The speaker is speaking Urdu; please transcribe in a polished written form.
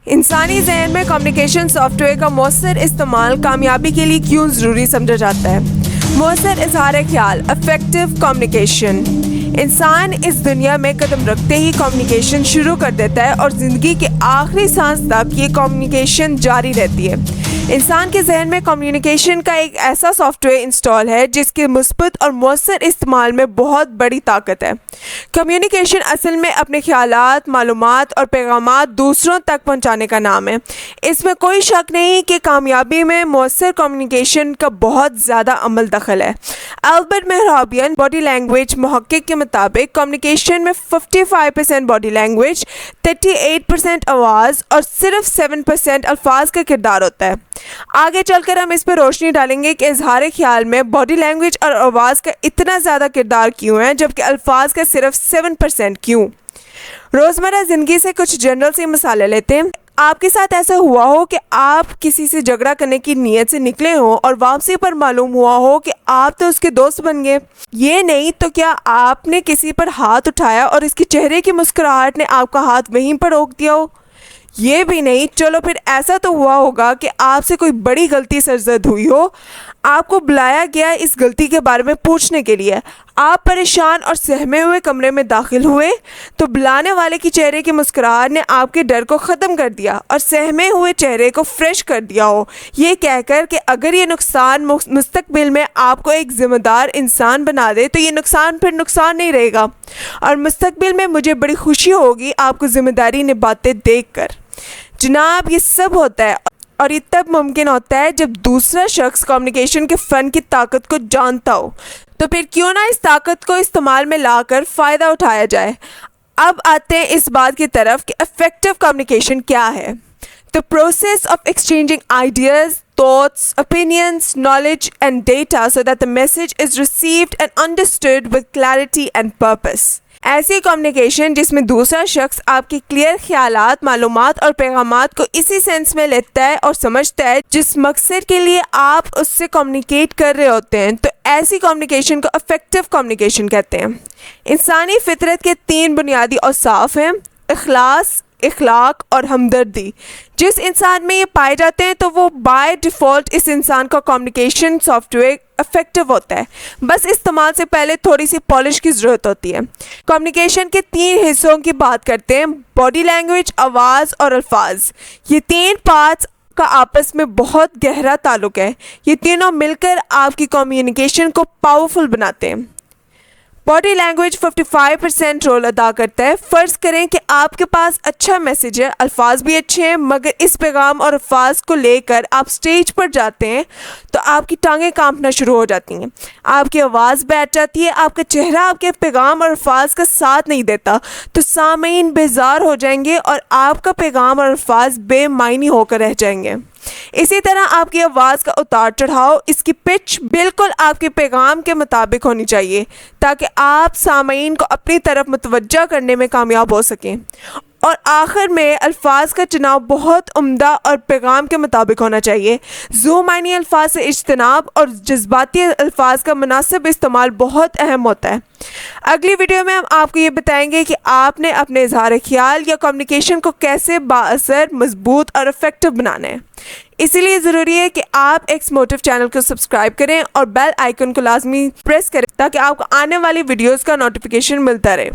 انسانی ذہن میں کمیونیکیشن سافٹ ویئر کا مؤثر استعمال کامیابی کے لیے کیوں ضروری سمجھا جاتا ہے؟ مؤثر اظہار خیال، افیکٹو کمیونیکیشن۔ انسان اس دنیا میں قدم رکھتے ہی کمیونیکیشن شروع کر دیتا ہے اور زندگی کے آخری سانس تک یہ کمیونیکیشن جاری رہتی ہے۔ انسان کے ذہن میں کمیونیکیشن کا ایک ایسا سافٹ ویئر انسٹال ہے جس کے مثبت اور مؤثر استعمال میں بہت بڑی طاقت ہے۔ کمیونیکیشن اصل میں اپنے خیالات، معلومات اور پیغامات دوسروں تک پہنچانے کا نام ہے۔ اس میں کوئی شک نہیں کہ کامیابی میں مؤثر کمیونیکیشن کا بہت زیادہ عمل دخل ہے۔ البرٹ مہرابین باڈی لینگویج محقق کے مطابق کمیونیکیشن میں 55% باڈی لینگویج، 38% آواز اور صرف 7% الفاظ کا کردار ہوتا ہے۔ آگے چل کر ہم اس پر روشنی ڈالیں گے کہ اظہار خیال میں باڈی لینگویج اور آواز کا اتنا زیادہ کردار کیوں ہے جبکہ الفاظ کا صرف 7% کیوں۔ روزمرہ زندگی سے کچھ جنرل سی مثالیں لیتے ہیں۔ آپ کے ساتھ ایسا ہوا ہو کہ آپ کسی سے جھگڑا کرنے کی نیت سے نکلے ہوں اور واپسی پر معلوم ہوا ہو کہ آپ تو اس کے دوست بن گئے۔ یہ نہیں تو کیا آپ نے کسی پر ہاتھ اٹھایا اور اس کے چہرے کی مسکراہٹ نے آپ کا ہاتھ وہیں پر روک دیا ہو؟ یہ بھی نہیں، چلو پھر ایسا تو ہوا ہوگا کہ آپ سے کوئی بڑی غلطی سرزد ہوئی ہو، آپ کو بلایا گیا اس غلطی کے بارے میں پوچھنے کے لیے، آپ پریشان اور سہمے ہوئے کمرے میں داخل ہوئے تو بلانے والے کی چہرے کی مسکراہٹ نے آپ کے ڈر کو ختم کر دیا اور سہمے ہوئے چہرے کو فریش کر دیا ہو، یہ کہہ کر کہ اگر یہ نقصان مستقبل میں آپ کو ایک ذمہ دار انسان بنا دے تو یہ نقصان پھر نقصان نہیں رہے گا اور مستقبل میں مجھے بڑی خوشی ہوگی آپ کو ذمہ داری نبھاتے دیکھ کر۔ جناب، یہ سب ہوتا ہے اور یہ تب ممکن ہوتا ہے جب دوسرا شخص کمیونیکیشن کے فن کی طاقت کو جانتا ہو، تو پھر کیوں نہ اس طاقت کو استعمال میں لا کر فائدہ اٹھایا جائے۔ اب آتے ہیں اس بات کی طرف کہ افیکٹو کمیونیکیشن کیا ہے۔ The process of exchanging ideas, thoughts, opinions, knowledge and data so that the message is received and understood with clarity and purpose۔ ایسی کمیونیکیشن جس میں دوسرا شخص آپ کے کلیئر خیالات، معلومات اور پیغامات کو اسی سینس میں لیتا ہے اور سمجھتا ہے جس مقصد کے لیے آپ اس سے کمیونیکیٹ کر رہے ہوتے ہیں، تو ایسی کمیونیکیشن کو افیکٹو کمیونیکیشن کہتے ہیں۔ انسانی فطرت کے 3 بنیادی اوصاف ہیں: اخلاص، اخلاق اور ہمدردی۔ جس انسان میں یہ پائے جاتے ہیں تو وہ بائی ڈیفالٹ اس انسان کا کمیونیکیشن سافٹ ویئر افیکٹو ہوتا ہے، بس استعمال سے پہلے تھوڑی سی پالش کی ضرورت ہوتی ہے۔ کمیونیکیشن کے 3 حصوں کی بات کرتے ہیں: باڈی لینگویج، آواز اور الفاظ۔ یہ 3 پارٹس کا آپس میں بہت گہرا تعلق ہے، یہ تینوں مل کر آپ کی کمیونیکیشن کو پاورفل بناتے ہیں۔ باڈی لینگویج 55% رول ادا کرتا ہے۔ فرض کریں کہ آپ کے پاس اچھا میسج ہے، الفاظ بھی اچھے ہیں، مگر اس پیغام اور الفاظ کو لے کر آپ سٹیج پر جاتے ہیں تو آپ کی ٹانگیں کانپنا شروع ہو جاتی ہیں، آپ کی آواز بیٹھ جاتی ہے، آپ کا چہرہ آپ کے پیغام اور الفاظ کا ساتھ نہیں دیتا تو سامعین بیزار ہو جائیں گے اور آپ کا پیغام اور الفاظ بے معنی ہو کر رہ جائیں گے۔ اسی طرح آپ کی آواز کا اتار چڑھاؤ، اس کی پچ بالکل آپ کے پیغام کے مطابق ہونی چاہیے تاکہ آپ سامعین کو اپنی طرف متوجہ کرنے میں کامیاب ہو سکیں۔ اور آخر میں الفاظ کا چناؤ بہت عمدہ اور پیغام کے مطابق ہونا چاہیے۔ ذو معنی الفاظ سے اجتناب اور جذباتی الفاظ کا مناسب استعمال بہت اہم ہوتا ہے۔ اگلی ویڈیو میں ہم آپ کو یہ بتائیں گے کہ آپ نے اپنے اظہار خیال یا کمیونیکیشن کو کیسے بااثر، مضبوط اور افیکٹو بنانا ہے۔ اسی لیے ضروری ہے کہ آپ ایکس موٹیو چینل کو سبسکرائب کریں اور بیل آئیکن کو لازمی پریس کریں تاکہ آپ کو آنے والی ویڈیوز کا نوٹیفیکیشن ملتا رہے۔